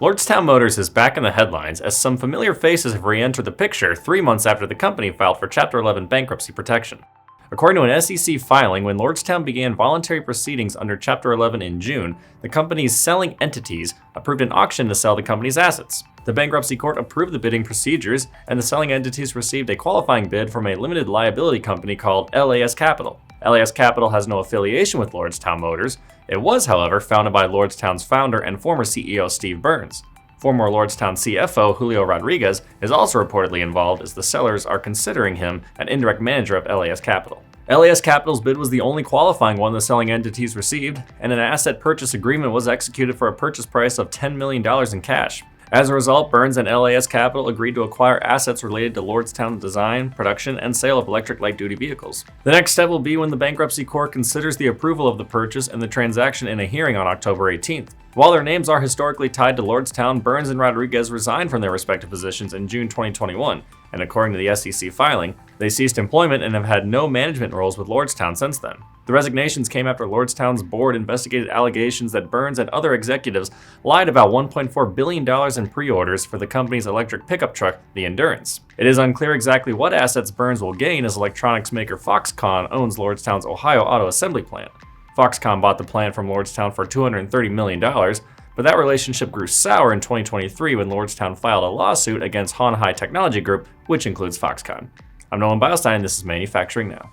Lordstown Motors is back in the headlines as some familiar faces have re-entered the picture 3 months after the company filed for Chapter 11 bankruptcy protection. According to an SEC filing, when Lordstown began voluntary proceedings under Chapter 11 in June, the company's selling entities approved an auction to sell the company's assets. The bankruptcy court approved the bidding procedures, and the selling entities received a qualifying bid from a limited liability company called LAS Capital. LAS Capital has no affiliation with Lordstown Motors. It was, however, founded by Lordstown's founder and former CEO Steve Burns. Former Lordstown CFO Julio Rodriguez is also reportedly involved as the sellers are considering him an indirect manager of LAS Capital. LAS Capital's bid was the only qualifying one the selling entities received, and an asset purchase agreement was executed for a purchase price of $10 million in cash. As a result, Burns and LAS Capital agreed to acquire assets related to Lordstown's design, production, and sale of electric light-duty vehicles. The next step will be when the bankruptcy court considers the approval of the purchase and the transaction in a hearing on October 18th. While their names are historically tied to Lordstown, Burns and Rodriguez resigned from their respective positions in June 2021, and according to the SEC filing, they ceased employment and have had no management roles with Lordstown since then. The resignations came after Lordstown's board investigated allegations that Burns and other executives lied about $1.4 billion in pre-orders for the company's electric pickup truck, the Endurance. It is unclear exactly what assets Burns will gain as electronics maker Foxconn owns Lordstown's Ohio auto assembly plant. Foxconn bought the plant from Lordstown for $230 million, but that relationship grew sour in 2023 when Lordstown filed a lawsuit against Han Hai Technology Group, which includes Foxconn. I'm Nolan Beilstein, and this is Manufacturing Now.